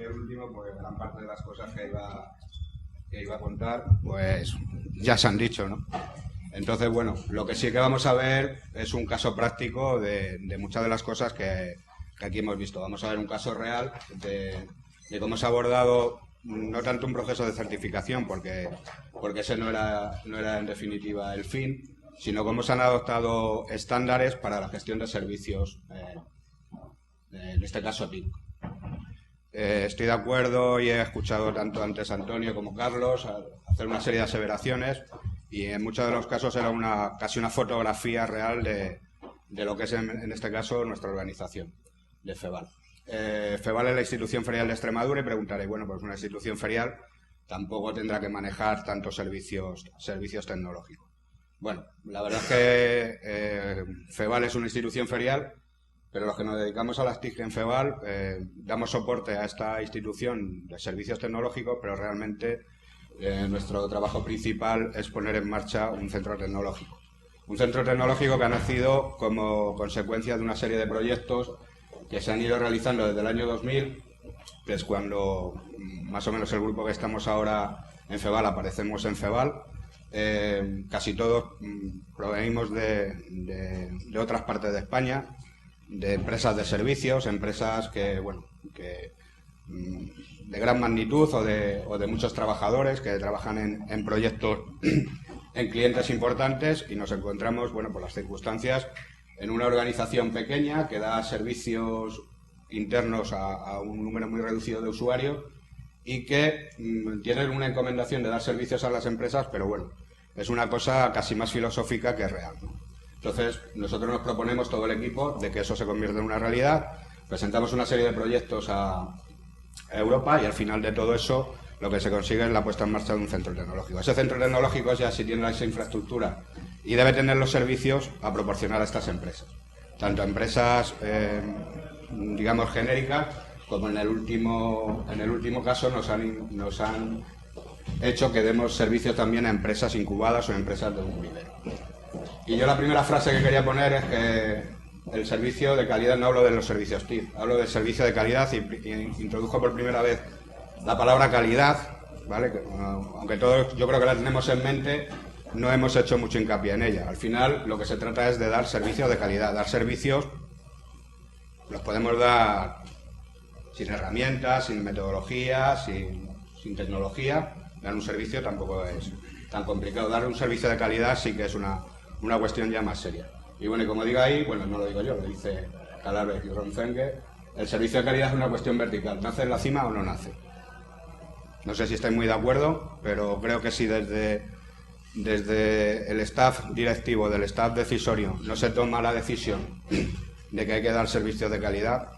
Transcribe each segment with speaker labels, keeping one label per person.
Speaker 1: soy el último, pues gran parte de las cosas que iba a contar, pues ya se han dicho, ¿no? Entonces, bueno, lo que sí que vamos a ver es un caso práctico de muchas de las cosas que aquí hemos visto. Vamos a ver un caso real de cómo se ha abordado no tanto un proceso de certificación, porque ese no era en definitiva el fin, sino cómo se han adoptado estándares para la gestión de servicios, en este caso TIC. Estoy de acuerdo y he escuchado tanto antes a Antonio como Carlos hacer una serie de aseveraciones y en muchos de los casos era casi una fotografía real de lo que es en este caso nuestra organización de FEVAL. FEVAL es la institución ferial de Extremadura y preguntaré, bueno, pues una institución ferial tampoco tendrá que manejar tantos servicios tecnológicos. Bueno, la verdad es que FEVAL es una institución ferial, pero los que nos dedicamos a las TIC en FEVAL damos soporte a esta institución de servicios tecnológicos, pero realmente nuestro trabajo principal es poner en marcha un centro tecnológico. Un centro tecnológico que ha nacido como consecuencia de una serie de proyectos que se han ido realizando desde el año 2000, que es cuando más o menos el grupo que estamos ahora en FEVAL aparecemos en FEVAL. Casi todos provenimos de otras partes de España, de empresas de servicios, empresas que de gran magnitud o de muchos trabajadores que trabajan en proyectos en clientes importantes, y nos encontramos, bueno, por las circunstancias, en una organización pequeña que da servicios internos a un número muy reducido de usuarios y que tienen una encomendación de dar servicios a las empresas, pero bueno, es una cosa casi más filosófica que real, ¿no? Entonces, nosotros nos proponemos, todo el equipo, de que eso se convierta en una realidad. Presentamos una serie de proyectos a Europa y al final de todo eso lo que se consigue es la puesta en marcha de un centro tecnológico. Ese centro tecnológico ya sí tiene esa infraestructura y debe tener los servicios a proporcionar a estas empresas. Tanto empresas, digamos, genéricas, como en el último caso nos han hecho que demos servicios también a empresas incubadas o empresas de un vivero. Y yo la primera frase que quería poner es que el servicio de calidad, no hablo de los servicios TIC, hablo del servicio de calidad y introdujo por primera vez la palabra calidad, ¿vale? Aunque todos yo creo que la tenemos en mente, no hemos hecho mucho hincapié en ella. Al final lo que se trata es de dar servicios de calidad. Dar servicios los podemos dar sin herramientas, sin metodología, sin tecnología. Dar un servicio tampoco es tan complicado. Dar un servicio de calidad sí que es una cuestión ya más seria. Y bueno, y como digo ahí, bueno, no lo digo yo, lo dice Calabre y Ronzengue, el servicio de calidad es una cuestión vertical. ¿Nace en la cima o no nace? No sé si estáis muy de acuerdo, pero creo que si desde el staff directivo, del staff decisorio, no se toma la decisión de que hay que dar servicios de calidad,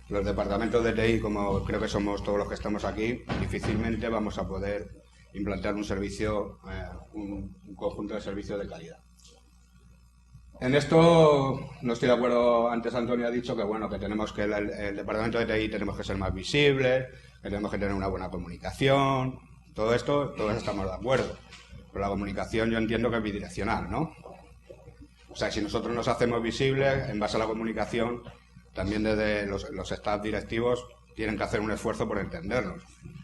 Speaker 1: los departamentos de TI, como creo que somos todos los que estamos aquí, difícilmente vamos a poder implantar un servicio, un conjunto de servicios de calidad. En esto no estoy de acuerdo. Antes Antonio ha dicho que bueno, que tenemos que el departamento de TI tenemos que ser más visible, que tenemos que tener una buena comunicación. Todo esto, todos estamos de acuerdo. Pero la comunicación yo entiendo que es bidireccional, ¿no? O sea, si nosotros nos hacemos visibles, en base a la comunicación, también desde los staff directivos tienen que hacer un esfuerzo por entendernos.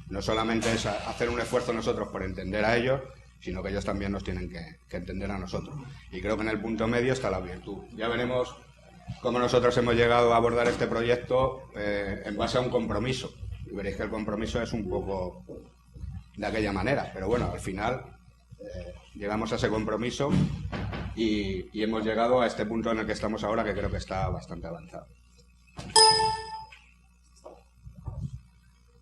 Speaker 1: No solamente es hacer un esfuerzo nosotros por entender a ellos, sino que ellos también nos tienen que entender a nosotros. Y creo que en el punto medio está la virtud. Ya veremos cómo nosotros hemos llegado a abordar este proyecto en base a un compromiso. Y veréis que el compromiso es un poco de aquella manera. Pero bueno, al final llegamos a ese compromiso y hemos llegado a este punto en el que estamos ahora, que creo que está bastante avanzado.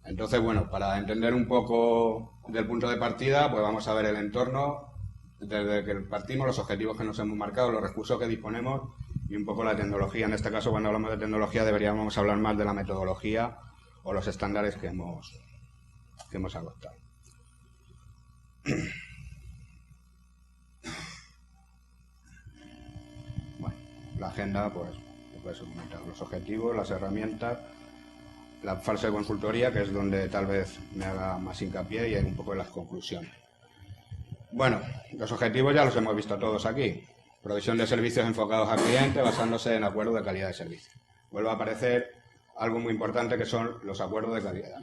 Speaker 1: Entonces, bueno, para entender un poco del punto de partida, pues vamos a ver el entorno desde que partimos, los objetivos que nos hemos marcado, los recursos que disponemos y un poco la tecnología. En este caso, cuando hablamos de tecnología, deberíamos hablar más de la metodología o los estándares que hemos adoptado. Bueno, la agenda, pues, puede ser comentar los objetivos, las herramientas, la fase de consultoría, que es donde tal vez me haga más hincapié, y un poco de las conclusiones. Bueno, los objetivos ya los hemos visto todos aquí. Provisión de servicios enfocados al cliente basándose en acuerdos de calidad de servicio. Vuelve a aparecer algo muy importante que son los acuerdos de calidad,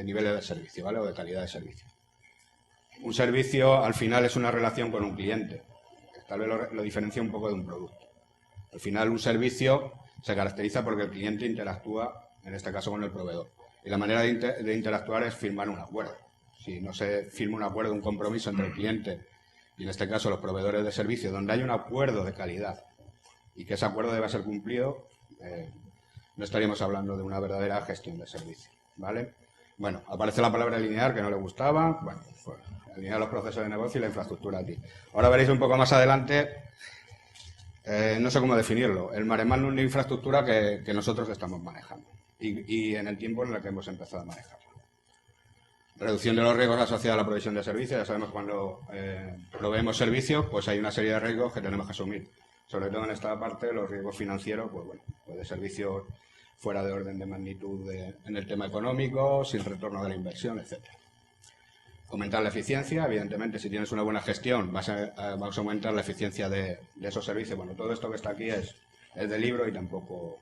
Speaker 1: niveles de servicio, ¿vale? O de calidad de servicio. Un servicio al final es una relación con un cliente. Tal vez lo diferencia un poco de un producto. Al final un servicio se caracteriza porque el cliente interactúa, en este caso, con el proveedor. Y la manera de interactuar es firmar un acuerdo. Si no se firma un acuerdo, un compromiso entre el cliente y, en este caso, los proveedores de servicios, donde hay un acuerdo de calidad y que ese acuerdo debe ser cumplido, no estaríamos hablando de una verdadera gestión de servicio, ¿vale? Bueno, aparece la palabra lineal, que no le gustaba. Bueno, pues alinear los procesos de negocio y la infraestructura aquí. Ahora veréis un poco más adelante, no sé cómo definirlo, el mare magnum de infraestructura que nosotros estamos manejando y en el tiempo en el que hemos empezado a manejarlo. Reducción de los riesgos asociados a la provisión de servicios. Ya sabemos que cuando proveemos servicios, pues hay una serie de riesgos que tenemos que asumir. Sobre todo en esta parte, los riesgos financieros, pues bueno, pues de servicios fuera de orden de magnitud en el tema económico, sin retorno de la inversión, etcétera. Aumentar la eficiencia, evidentemente, si tienes una buena gestión, vas a aumentar la eficiencia de esos servicios. Bueno, todo esto que está aquí es de libro y tampoco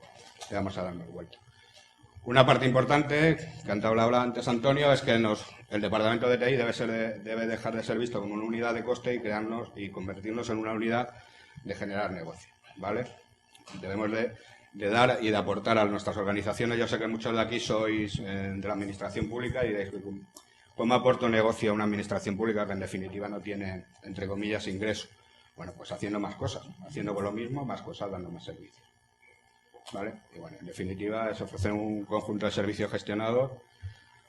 Speaker 1: te vamos a dar más vuelta. Una parte importante, que hablaba antes Antonio, es que el departamento de TI debe dejar de ser visto como una unidad de coste y convertirnos en una unidad de generar negocio, ¿vale? Debemos de dar y de aportar a nuestras organizaciones. Yo sé que muchos de aquí sois de la administración pública y diréis, ¿cómo aporto negocio a una administración pública que en definitiva no tiene, entre comillas, ingreso? Bueno, pues haciendo más cosas, haciendo con lo mismo, más cosas, dando más servicios, ¿vale? Y bueno, en definitiva es ofrecer un conjunto de servicios gestionados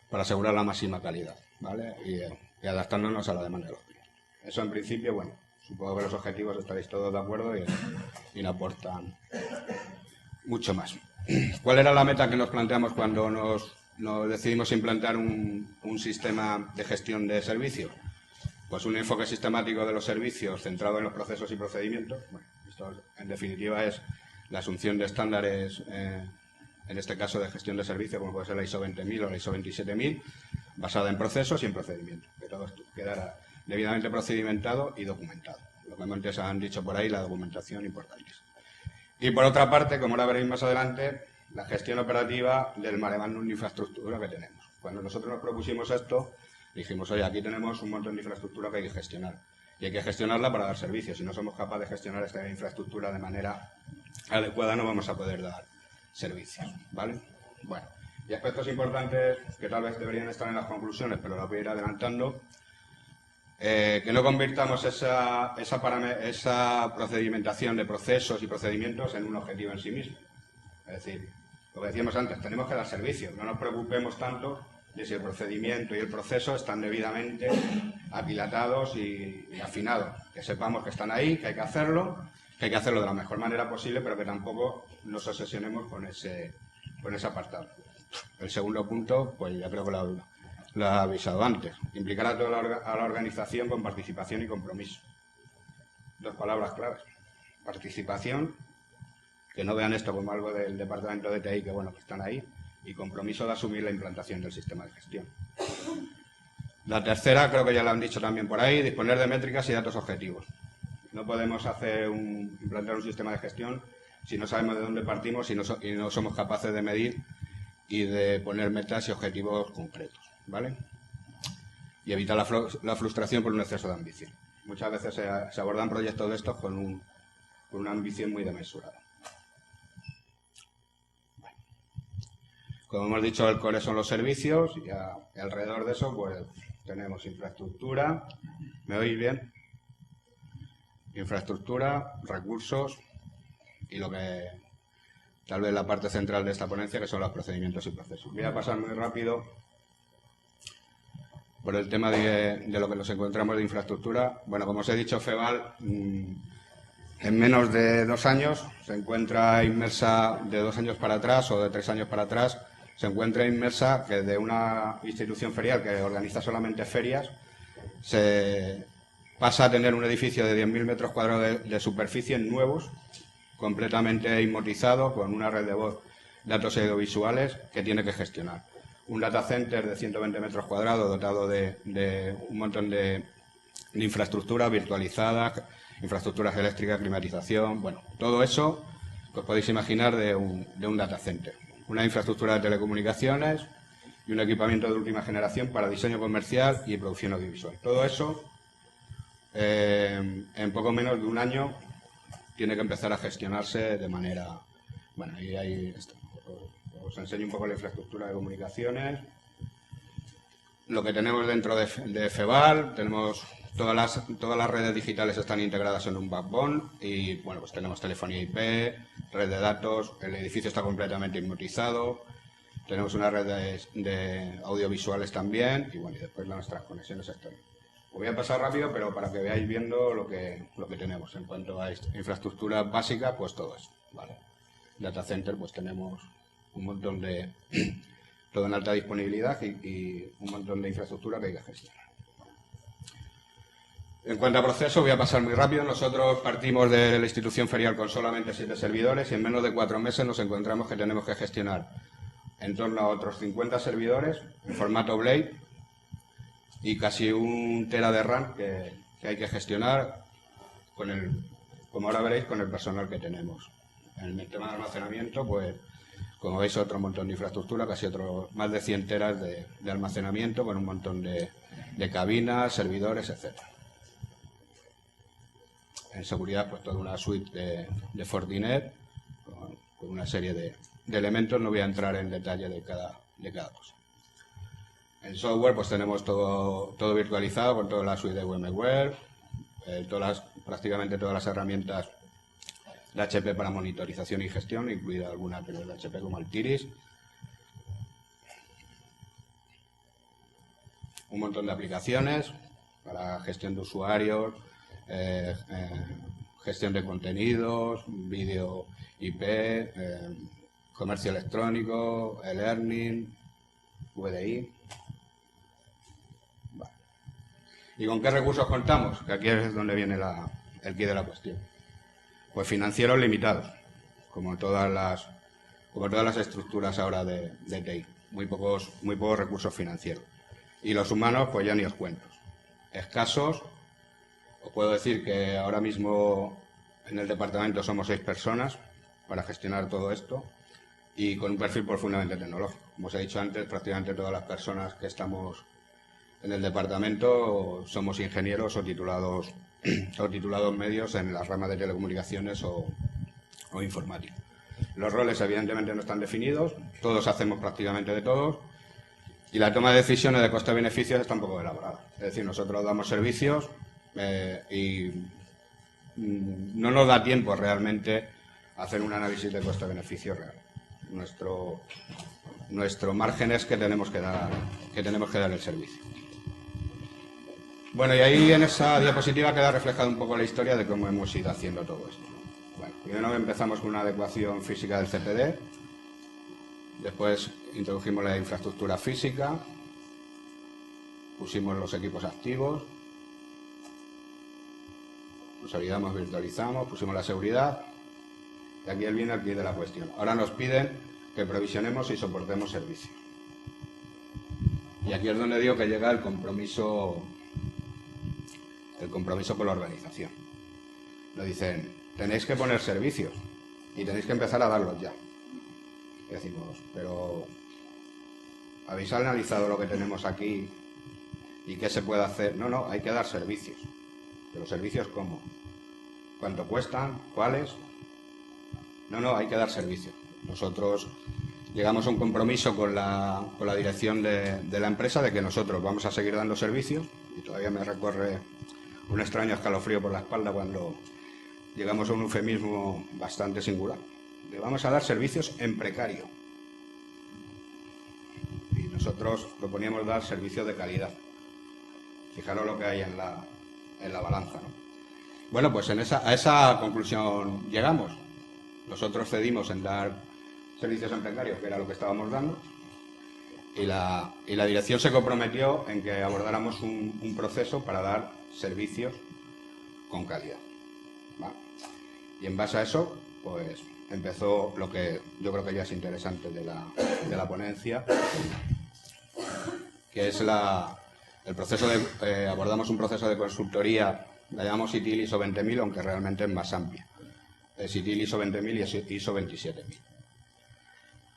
Speaker 1: para asegurar la máxima calidad, ¿vale? Y adaptándonos a la demanda de los clientes. Eso en principio, bueno, supongo que los objetivos estaréis todos de acuerdo y no aportan mucho más. ¿Cuál era la meta que nos planteamos cuando nos decidimos implantar un sistema de gestión de servicios? Pues un enfoque sistemático de los servicios centrado en los procesos y procedimientos. Bueno, esto en definitiva es la asunción de estándares, en este caso de gestión de servicios, como puede ser la ISO 20000 o la ISO 27000, basada en procesos y en procedimientos. Que todo esto quedara debidamente procedimentado y documentado. Lo que antes han dicho por ahí, la documentación importante. Y por otra parte, como ahora veréis más adelante, la gestión operativa del mare magnum de infraestructura que tenemos. Cuando nosotros nos propusimos esto, dijimos, oye, aquí tenemos un montón de infraestructura que hay que gestionar. Y hay que gestionarla para dar servicios. Si no somos capaces de gestionar esta infraestructura de manera adecuada, no vamos a poder dar servicios, ¿vale? Bueno, y aspectos importantes que tal vez deberían estar en las conclusiones, pero lo voy a ir adelantando. Que no convirtamos esa procedimentación de procesos y procedimientos en un objetivo en sí mismo. Es decir, lo que decíamos antes, tenemos que dar servicios. No nos preocupemos tanto de si el procedimiento y el proceso están debidamente apilatados y afinados. Que sepamos que están ahí, que hay que hacerlo de la mejor manera posible, pero que tampoco nos obsesionemos con ese apartado. El segundo punto, pues ya creo que lo he avisado antes. Implicar a toda la organización con participación y compromiso. Dos palabras claves. Participación, que no vean esto como algo del departamento de TI, que bueno, que están ahí, y compromiso de asumir la implantación del sistema de gestión. La tercera, creo que ya lo han dicho también por ahí, disponer de métricas y datos objetivos. No podemos implantar un sistema de gestión si no sabemos de dónde partimos y no somos capaces de medir y de poner metas y objetivos concretos, ¿vale? Y evitar la frustración por un exceso de ambición. Muchas veces se abordan proyectos de estos con una ambición muy desmesurada. Bueno. Como hemos dicho, el core son los servicios y alrededor de eso pues tenemos infraestructura. ¿Me oís bien? Infraestructura, recursos y lo que tal vez la parte central de esta ponencia, que son los procedimientos y procesos. Voy a pasar muy rápido por el tema de lo que nos encontramos de infraestructura. Bueno, como os he dicho, FEVAL en menos de 2 años se encuentra inmersa, de 2 años para atrás o de 3 años para atrás, se encuentra inmersa que de una institución ferial que organiza solamente ferias, se pasa a tener un edificio de 10.000 metros cuadrados de superficie nuevos, completamente inmortizado, con una red de voz, datos audiovisuales que tiene que gestionar. Un data center de 120 metros cuadrados dotado de un montón de infraestructura virtualizada, infraestructuras eléctricas, climatización, bueno, todo eso que os podéis imaginar de un data center. una infraestructura de telecomunicaciones y un equipamiento de última generación para diseño comercial y producción audiovisual. Todo eso, en poco menos de un año, tiene que empezar a gestionarse de manera... Bueno, y ahí está. Os enseño un poco la infraestructura de comunicaciones. Lo que tenemos dentro de FEVAL, tenemos todas las redes digitales están integradas en un backbone y, bueno, pues tenemos telefonía IP, red de datos, el edificio está completamente hipnotizado, tenemos una red de audiovisuales también y, bueno, y después nuestras conexiones externas. Os voy a pasar rápido, pero para que veáis viendo lo que tenemos en cuanto a infraestructura básica, pues todo eso, ¿vale? Data center, pues tenemos un montón de... todo en alta disponibilidad y un montón de infraestructura que hay que gestionar. En cuanto a proceso, voy a pasar muy rápido. Nosotros partimos de la institución ferial con solamente 7 servidores y en menos de 4 meses nos encontramos que tenemos que gestionar en torno a otros 50 servidores en formato Blade y casi 1 tera de RAM que hay que gestionar como ahora veréis, con el personal que tenemos. En el tema de almacenamiento, pues como veis, otro montón de infraestructura, casi más de 100 teras de almacenamiento con un montón de cabinas, servidores, etc. En seguridad, pues toda una suite de Fortinet con una serie de elementos. No voy a entrar en detalle de cada cosa. En software, pues tenemos todo virtualizado con toda la suite de VMware, prácticamente todas las herramientas de HP para monitorización y gestión, incluida alguna de HP como Altiris. Un montón de aplicaciones para gestión de usuarios, gestión de contenidos, vídeo IP, comercio electrónico, e-learning, VDI. Vale. ¿Y con qué recursos contamos? Que aquí es donde viene el quid de la cuestión. Pues financieros limitados, como todas las estructuras ahora de TI, muy pocos recursos financieros. Y los humanos, pues ya ni os cuento. Escasos, os puedo decir que ahora mismo en el departamento somos 6 personas para gestionar todo esto y con un perfil profundamente tecnológico. Como os he dicho antes, prácticamente todas las personas que estamos en el departamento somos ingenieros o titulados medios en las ramas de telecomunicaciones o informática. Los roles evidentemente no están definidos, todos hacemos prácticamente de todos y la toma de decisiones de coste-beneficios está un poco elaborada. Es decir, nosotros damos servicios y no nos da tiempo realmente a hacer un análisis de coste-beneficio real. Nuestro margen es que tenemos que dar el servicio. Bueno, y ahí en esa diapositiva queda reflejada un poco la historia de cómo hemos ido haciendo todo esto. Bueno, primero empezamos con una adecuación física del CPD, después introdujimos la infraestructura física, pusimos los equipos activos, consolidamos, virtualizamos, pusimos la seguridad y aquí viene el quid de la cuestión. Ahora nos piden que provisionemos y soportemos servicios. Y aquí es donde digo que llega el compromiso con la organización. Nos dicen, tenéis que poner servicios y tenéis que empezar a darlos ya. Y decimos, pero ¿habéis analizado lo que tenemos aquí y qué se puede hacer? No, hay que dar servicios. ¿Pero servicios cómo? ¿Cuánto cuestan? ¿Cuáles? No, hay que dar servicios. Nosotros llegamos a un compromiso con la dirección de la empresa de que nosotros vamos a seguir dando servicios y todavía me recorre un extraño escalofrío por la espalda cuando llegamos a un eufemismo bastante singular. Le vamos a dar servicios en precario. Y nosotros proponíamos dar servicios de calidad. Fijaros lo que hay en la balanza, ¿no? Bueno, pues a esa conclusión llegamos. Nosotros cedimos en dar servicios en precario, que era lo que estábamos dando, y la dirección se comprometió en que abordáramos un proceso para dar servicios con calidad. ¿Vale? Y en base a eso, pues empezó lo que yo creo que ya es interesante de la ponencia, que es el proceso abordamos un proceso de consultoría, la llamamos ITIL ISO 20000, aunque realmente es más amplia. Es ITIL ISO 20000 y ISO 27000.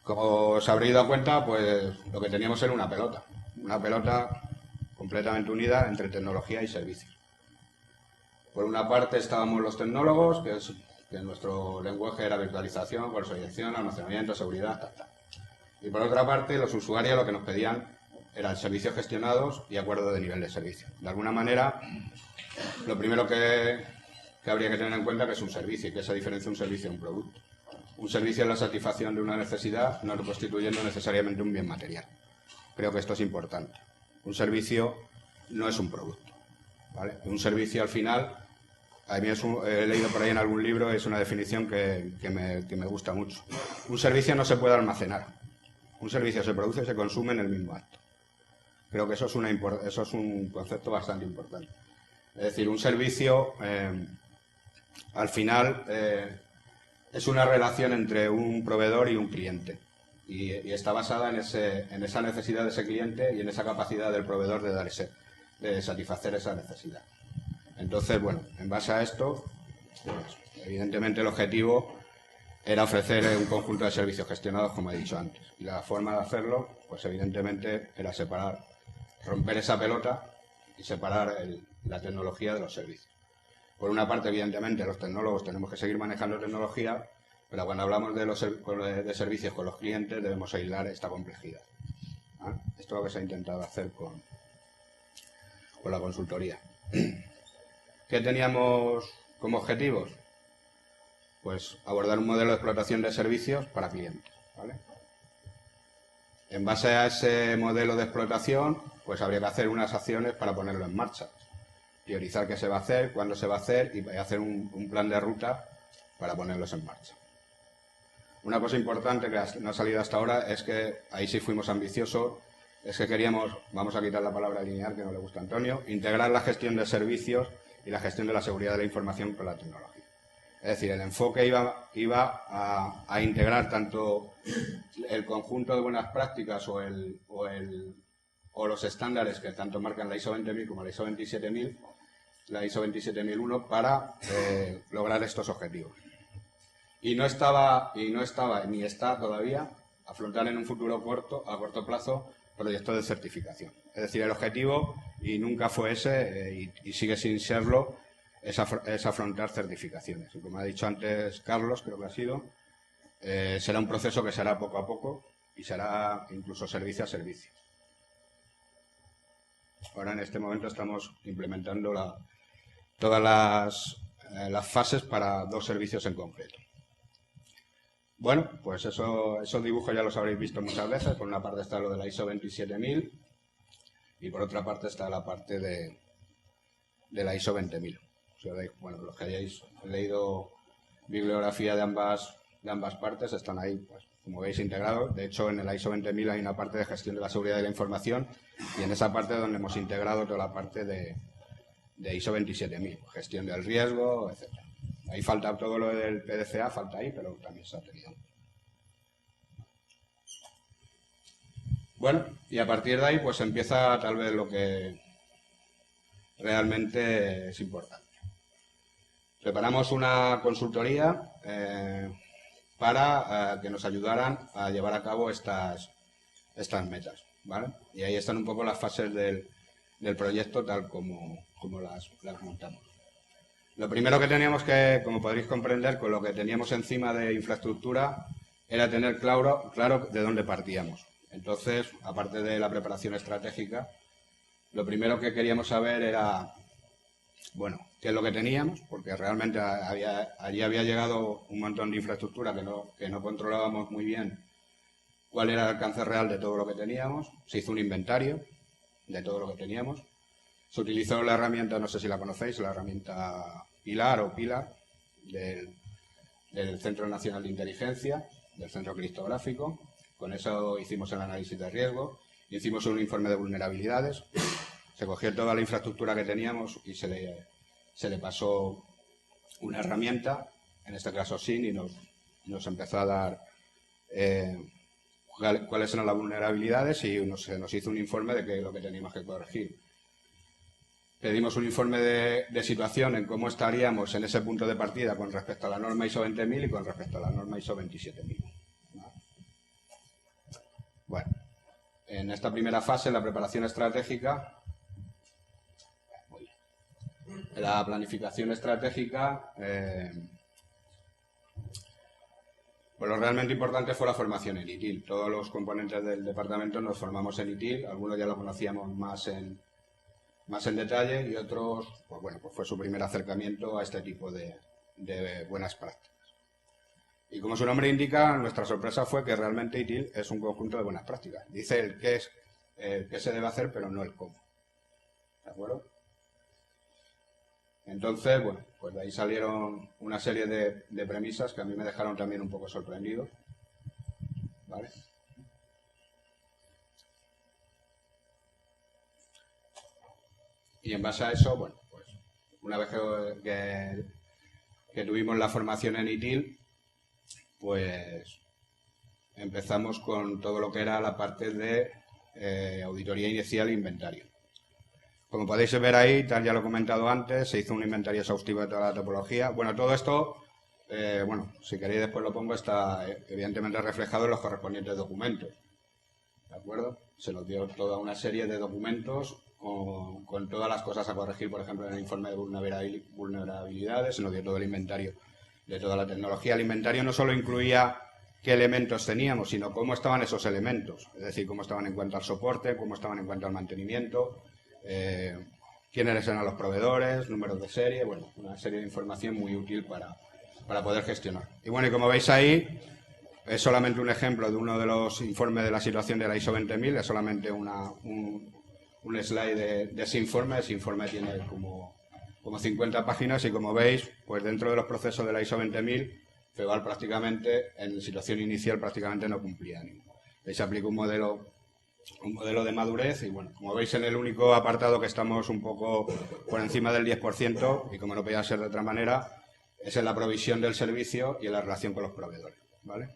Speaker 1: Como os habréis dado cuenta, pues lo que teníamos era una pelota completamente unida entre tecnología y servicios. Por una parte estábamos los tecnólogos, que nuestro lenguaje era virtualización, consolidación, almacenamiento, seguridad, tal. Y por otra parte, los usuarios lo que nos pedían eran servicios gestionados y acuerdo de nivel de servicio. De alguna manera, lo primero que habría que tener en cuenta que es un servicio y que se diferencia un servicio de un producto. Un servicio es la satisfacción de una necesidad, no constituyendo necesariamente un bien material. Creo que esto es importante. Un servicio no es un producto, ¿vale? Un servicio al final, a mí he leído por ahí en algún libro, es una definición que me gusta mucho. Un servicio no se puede almacenar. Un servicio se produce y se consume en el mismo acto. Creo que eso es un concepto bastante importante. Es decir, un servicio, al final, es una relación entre un proveedor y un cliente. Y está basada en esa necesidad de ese cliente y en esa capacidad del proveedor de satisfacer esa necesidad. Entonces, bueno, en base a esto, pues, evidentemente el objetivo era ofrecer un conjunto de servicios gestionados, como he dicho antes. Y la forma de hacerlo, pues evidentemente, era romper esa pelota y separar la tecnología de los servicios. Por una parte, evidentemente, los tecnólogos tenemos que seguir manejando tecnología, pero cuando hablamos de servicios con los clientes debemos aislar esta complejidad. ¿Ah? Esto es lo que se ha intentado hacer con la consultoría. ¿Qué teníamos como objetivos? Pues abordar un modelo de explotación de servicios para clientes, ¿vale? En base a ese modelo de explotación, pues habría que hacer unas acciones para ponerlo en marcha. Priorizar qué se va a hacer, cuándo se va a hacer y hacer un plan de ruta para ponerlos en marcha. Una cosa importante que no ha salido hasta ahora es que ahí sí fuimos ambiciosos, es que queríamos, vamos a quitar la palabra lineal que no le gusta a Antonio, integrar la gestión de servicios y la gestión de la seguridad de la información con la tecnología. Es decir, el enfoque iba a integrar tanto el conjunto de buenas prácticas o los estándares que tanto marcan la ISO 20000 como la ISO 27000, la ISO 27001, para lograr estos objetivos. Y no estaba ni está todavía afrontar en un futuro a corto plazo proyectos de certificación. Es decir, el objetivo, y nunca fue ese, y sigue sin serlo, es afrontar certificaciones. Y como ha dicho antes Carlos, creo que ha sido, será un proceso que será poco a poco y será incluso servicio a servicio. Ahora en este momento estamos implementando todas las fases para 2 servicios en concreto. Bueno, pues esos dibujos ya los habréis visto muchas veces. Por una parte está lo de la ISO 27000 y por otra parte está la parte de la ISO 20000. Bueno, los que hayáis leído bibliografía de ambas partes están ahí, pues, como veis, integrados. De hecho, en el ISO 20000 hay una parte de gestión de la seguridad de la información y en esa parte es donde hemos integrado toda la parte de ISO 27000, gestión del riesgo, etc. Ahí falta todo lo del PDCA, falta ahí, pero también se ha tenido. Bueno, y a partir de ahí pues empieza tal vez lo que realmente es importante. Preparamos una consultoría para que nos ayudaran a llevar a cabo estas metas, ¿vale? Y ahí están un poco las fases del proyecto tal como las montamos. Lo primero que teníamos que, como podréis comprender, con lo que teníamos encima de infraestructura, era tener claro de dónde partíamos. Entonces, aparte de la preparación estratégica, lo primero que queríamos saber era, bueno, qué es lo que teníamos, porque realmente allí había llegado un montón de infraestructura que no controlábamos muy bien cuál era el alcance real de todo lo que teníamos. Se hizo un inventario de todo lo que teníamos. Se utilizó la herramienta, no sé si la conocéis, la herramienta Pilar del Centro Nacional de Inteligencia, del Centro Criptográfico. Con eso hicimos el análisis de riesgo, hicimos un informe de vulnerabilidades, se cogió toda la infraestructura que teníamos y se le pasó una herramienta, en este caso SIN, y nos empezó a dar cuáles eran las vulnerabilidades y se nos hizo un informe de qué es lo que teníamos que corregir. Pedimos un informe de situación en cómo estaríamos en ese punto de partida con respecto a la norma ISO 20000 y con respecto a la norma ISO 27000. Bueno, en esta primera fase, la preparación estratégica, la planificación estratégica, pues lo realmente importante fue la formación en ITIL. Todos los componentes del departamento nos formamos en ITIL, algunos ya lo conocíamos más en detalle y otros, pues bueno, pues fue su primer acercamiento a este tipo de buenas prácticas. Y como su nombre indica, nuestra sorpresa fue que realmente ITIL es un conjunto de buenas prácticas. Dice el qué se debe hacer, pero no el cómo. ¿De acuerdo? Entonces, bueno, pues de ahí salieron una serie de premisas que a mí me dejaron también un poco sorprendido. ¿Vale? Y en base a eso, bueno, pues una vez que tuvimos la formación en ITIL, pues empezamos con todo lo que era la parte de auditoría inicial e inventario. Como podéis ver ahí, tal ya lo he comentado antes, se hizo un inventario exhaustivo de toda la topología. Bueno, todo esto, bueno, si queréis después lo pongo, está evidentemente reflejado en los correspondientes documentos. ¿De acuerdo? Se nos dio toda una serie de documentos con todas las cosas a corregir, por ejemplo, en el informe de vulnerabilidades, se nos dio todo el inventario de toda la tecnología. El inventario no solo incluía qué elementos teníamos, sino cómo estaban esos elementos, es decir, cómo estaban en cuanto al soporte, cómo estaban en cuanto al mantenimiento, quiénes eran los proveedores, números de serie, bueno, una serie de información muy útil para poder gestionar. Y bueno, y como veis ahí, es solamente un ejemplo de uno de los informes de la situación de la ISO 20000, es solamente un slide de ese informe. Ese informe tiene como 50 páginas y como veis, pues dentro de los procesos de la ISO 20000, FEVAL prácticamente, en situación inicial prácticamente no cumplía ninguno. Ahí se aplica un modelo de madurez y bueno, como veis en el único apartado que estamos un poco por encima del 10% y como no podía ser de otra manera, es en la provisión del servicio y en la relación con los proveedores, ¿vale?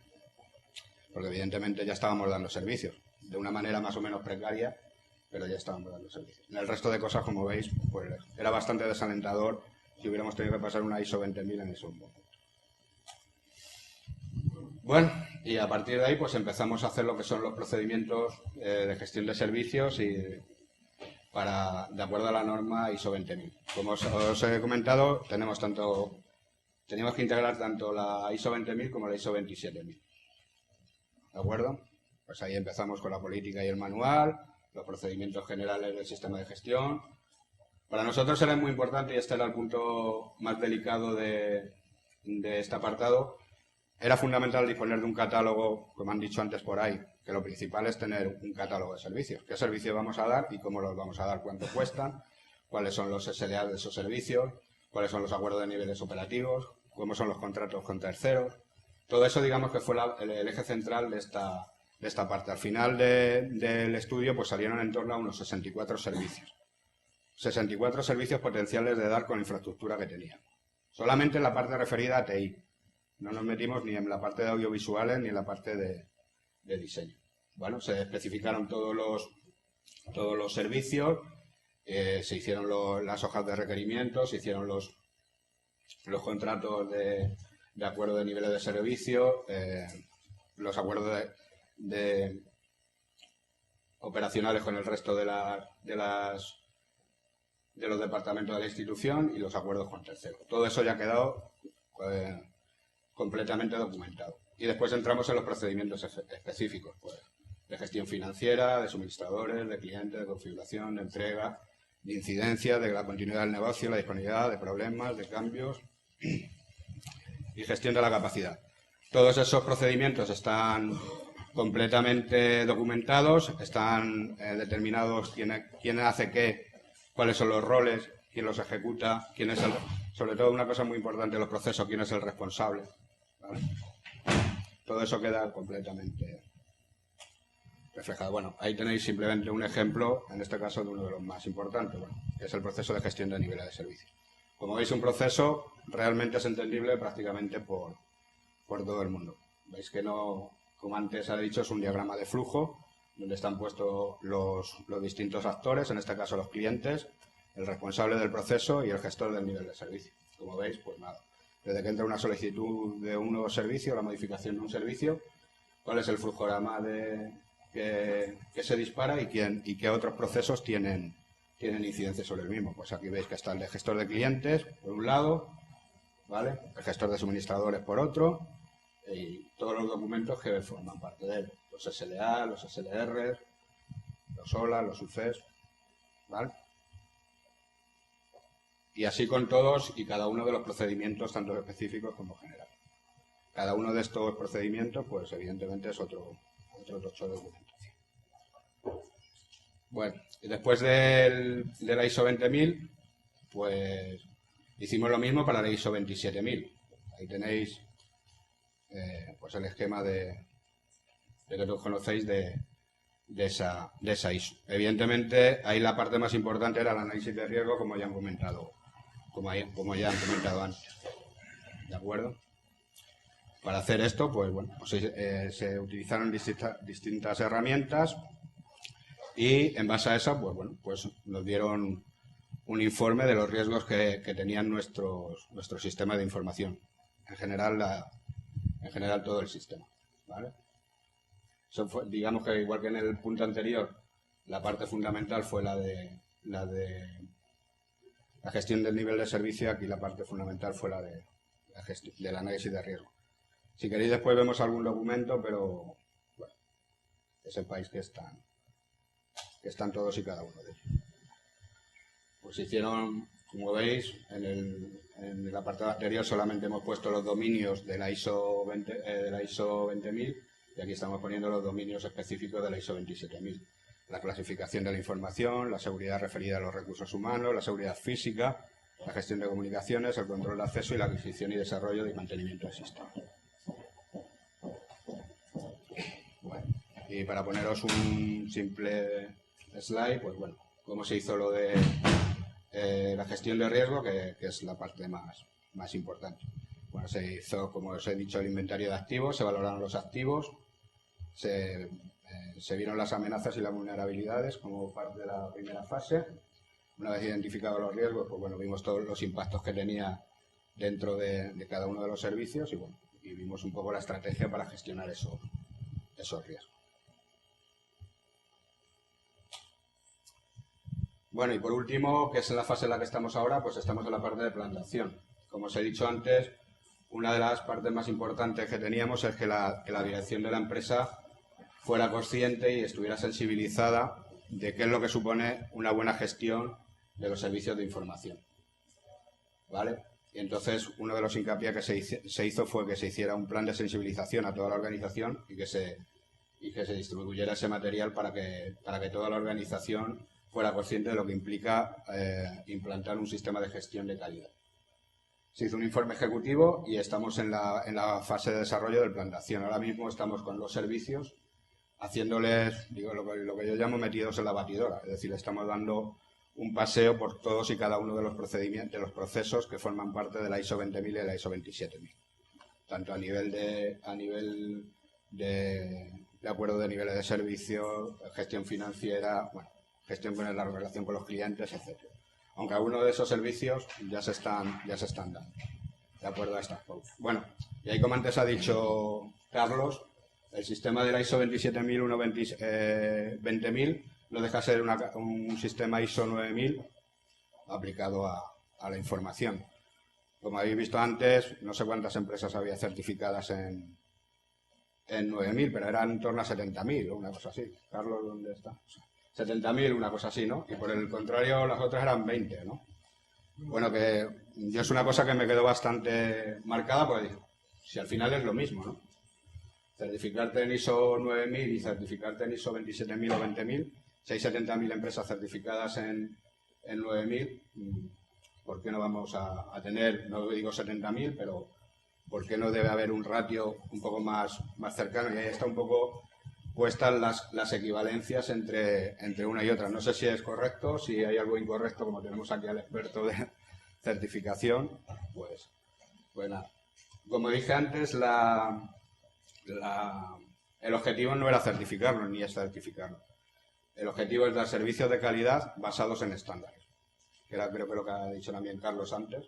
Speaker 1: Porque evidentemente ya estábamos dando servicios, de una manera más o menos precaria, pero ya estábamos dando servicios. En el resto de cosas, como veis, pues era bastante desalentador si hubiéramos tenido que pasar una ISO 20000 en ese momento. Bueno, y a partir de ahí pues empezamos a hacer lo que son los procedimientos de gestión de servicios y de acuerdo a la norma ISO 20000. Como os he comentado, teníamos que integrar tanto la ISO 20000 como la ISO 27000. ¿De acuerdo? Pues ahí empezamos con la política y el manual, los procedimientos generales del sistema de gestión. Para nosotros era muy importante, y este era el punto más delicado de este apartado, era fundamental disponer de un catálogo, como han dicho antes por ahí, que lo principal es tener un catálogo de servicios. ¿Qué servicios vamos a dar y cómo los vamos a dar? ¿Cuánto cuestan? ¿Cuáles son los SLA de esos servicios? ¿Cuáles son los acuerdos de niveles operativos? ¿Cómo son los contratos con terceros? Todo eso, digamos que fue el eje central de esta parte. Al final del estudio pues salieron en torno a unos 64 servicios. 64 servicios potenciales de dar con la infraestructura que tenían. Solamente en la parte referida a TI. No nos metimos ni en la parte de audiovisuales ni en la parte de diseño. Bueno, se especificaron todos los servicios, se hicieron las hojas de requerimientos, se hicieron los contratos de acuerdo de niveles de servicio, los acuerdos de operacionales con el resto de los departamentos de la institución y los acuerdos con terceros. Todo eso ya ha quedado completamente documentado. Y después entramos en los procedimientos específicos, pues, de gestión financiera, de suministradores, de clientes, de configuración, de entrega, de incidencia, de la continuidad del negocio, la disponibilidad, de problemas, de cambios y gestión de la capacidad. Todos esos procedimientos están completamente documentados, están determinados quién hace qué, cuáles son los roles, quién los ejecuta, sobre todo una cosa muy importante de los procesos, quién es el responsable, ¿vale? Todo eso queda completamente reflejado. Bueno, ahí tenéis simplemente un ejemplo, en este caso de uno de los más importantes, bueno, que es el proceso de gestión de niveles de servicio. Como veis, un proceso realmente es entendible prácticamente por todo el mundo. Veis que no, como antes ha dicho, es un diagrama de flujo donde están puestos los distintos actores, en este caso los clientes, el responsable del proceso y el gestor del nivel de servicio. Como veis, pues nada, desde que entra una solicitud de un nuevo servicio, la modificación de un servicio, cuál es el flujograma de que se dispara y qué otros procesos tienen incidencia sobre el mismo. Pues aquí veis que está el de gestor de clientes, por un lado, ¿vale? El gestor de suministradores, por otro, y todos los documentos que forman parte de él. Los SLA, los SLR, los OLA, los UCES, ¿vale? Y así con todos y cada uno de los procedimientos, tanto específicos como generales. Cada uno de estos procedimientos, pues evidentemente es otro tocho de documentación. Bueno, y después de la ISO 20000, pues hicimos lo mismo para la ISO 27000. Ahí tenéis pues el esquema de que todos conocéis de esa ISO. Evidentemente, ahí la parte más importante era el análisis de riesgo, como ya han comentado antes. ¿De acuerdo? Para hacer esto, pues bueno, pues, se utilizaron distintas herramientas y en base a esa, pues bueno, pues nos dieron un informe de los riesgos que tenían nuestro sistema de información. En general todo el sistema, ¿vale? Eso fue, digamos que igual que en el punto anterior, la parte fundamental fue la de la gestión del nivel de servicio. Aquí la parte fundamental fue la de la gestión del análisis de riesgo. Si queréis después vemos algún documento, pero bueno, que sepáis que están todos y cada uno de ellos. Pues hicieron, como veis, en el apartado anterior solamente hemos puesto los dominios de la ISO 20000 y aquí estamos poniendo los dominios específicos de la ISO 27000. La clasificación de la información, la seguridad referida a los recursos humanos, la seguridad física, la gestión de comunicaciones, el control de acceso y la adquisición y desarrollo y mantenimiento del sistema. Bueno, y para poneros un simple slide, pues bueno, cómo se hizo lo de la gestión de riesgo, que es la parte más importante. Bueno, se hizo, como os he dicho, el inventario de activos, se valoraron los activos, se vieron las amenazas y las vulnerabilidades como parte de la primera fase. Una vez identificados los riesgos, pues bueno, vimos todos los impactos que tenía dentro de cada uno de los servicios y bueno, y vimos un poco la estrategia para gestionar esos riesgos. Bueno, y por último, que es en la fase en la que estamos ahora, pues estamos en la parte de plantación. Como os he dicho antes, una de las partes más importantes que teníamos es que la dirección de la empresa fuera consciente y estuviera sensibilizada de qué es lo que supone una buena gestión de los servicios de información. ¿Vale? Y entonces, uno de los hincapié que se hizo fue que se hiciera un plan de sensibilización a toda la organización y que se distribuyera ese material para que toda la organización fuera consciente de lo que implica implantar un sistema de gestión de calidad. Se hizo un informe ejecutivo y estamos en la fase de desarrollo del plan de acción. Ahora mismo estamos con los servicios haciéndoles, digo, lo que yo llamo metidos en la batidora. Es decir, estamos dando un paseo por todos y cada uno de los procedimientos, de los procesos que forman parte de la ISO 20000 y de la ISO 27000. Tanto a nivel de acuerdo de niveles de servicio, gestión financiera, bueno, gestión con la relación con los clientes, etc. Aunque algunos de esos servicios ya se están dando, de acuerdo a estas pautas. Bueno, y ahí como antes ha dicho Carlos, el sistema de la ISO 27000, 20000, no deja de ser un sistema ISO 9000 aplicado a la información. Como habéis visto antes, no sé cuántas empresas había certificadas en 9000, pero eran en torno a 70.000 o una cosa así. Carlos, ¿dónde está? 70.000, una cosa así, ¿no? Y por el contrario, las otras eran 20, ¿no? Bueno, que yo es una cosa que me quedó bastante marcada, porque digo, si al final es lo mismo, ¿no? Certificarte en ISO 9000 y certificarte en ISO 27000 o 20000, si hay 70.000 empresas certificadas en 9000, ¿por qué no vamos a tener, no digo 70.000, pero ¿por qué no debe haber un ratio un poco más cercano? Y ahí está un poco puestas las equivalencias entre una y otra. No sé si es correcto, si hay algo incorrecto, como tenemos aquí al experto de certificación, pues nada. Como dije antes, el objetivo no era certificarlo, ni es certificarlo. El objetivo es dar servicios de calidad basados en estándares. Que era, creo que lo que ha dicho también Carlos antes,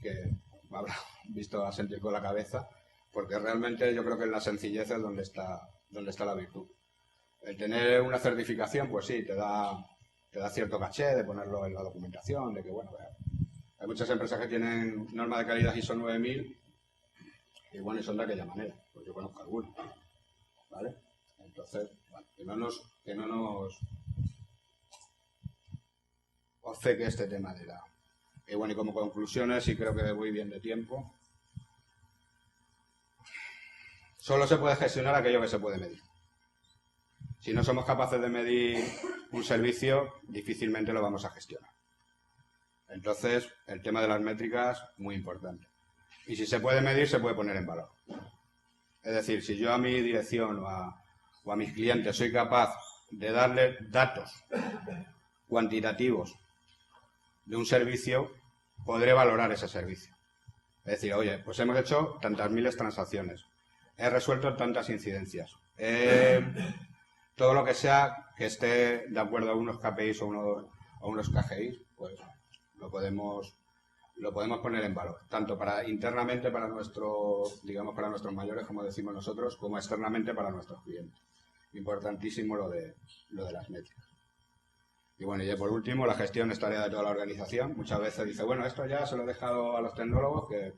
Speaker 1: que me habrá visto a sentir con la cabeza, porque realmente yo creo que en la sencillez es donde está la virtud. El tener una certificación, pues sí, te da cierto caché de ponerlo en la documentación, de que, bueno, hay muchas empresas que tienen norma de calidad ISO 9000 y, bueno, y son de aquella manera. Pues yo conozco algunas, ¿vale? Entonces, bueno, que no nos obceque este tema de la... Y bueno, y como conclusiones, y creo que voy bien de tiempo, solo se puede gestionar aquello que se puede medir. Si no somos capaces de medir un servicio, difícilmente lo vamos a gestionar. Entonces, el tema de las métricas, muy importante. Y si se puede medir, se puede poner en valor. Es decir, si yo a mi dirección o a mis clientes soy capaz de darle datos cuantitativos de un servicio, podré valorar ese servicio. Es decir, oye, pues hemos hecho tantas miles transacciones, he resuelto tantas incidencias, todo lo que sea que esté de acuerdo a unos KPIs o a unos KGIs, pues lo podemos poner en valor, tanto internamente para digamos, para nuestros mayores, como decimos nosotros, como externamente para nuestros clientes. Importantísimo lo de las métricas. Y bueno, y ya por último, la gestión es tarea de toda la organización. Muchas veces dice, bueno, esto ya se lo he dejado a los tecnólogos que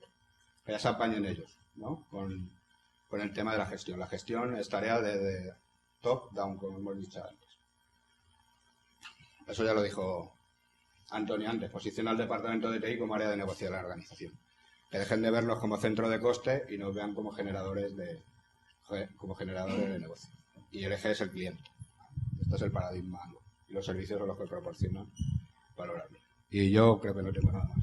Speaker 1: ya se apañen ellos, ¿no? Con el tema de la gestión. La gestión es tarea de top-down, como hemos dicho antes. Eso ya lo dijo Antonio antes. Posiciona al departamento de TI como área de negocio de la organización. Que dejen de verlos como centro de coste y nos vean como generadores de negocio. Y el eje es el cliente. Este es el paradigma, ¿no? Y los servicios son los que proporcionan valorarlo. Y yo creo que no tengo nada más.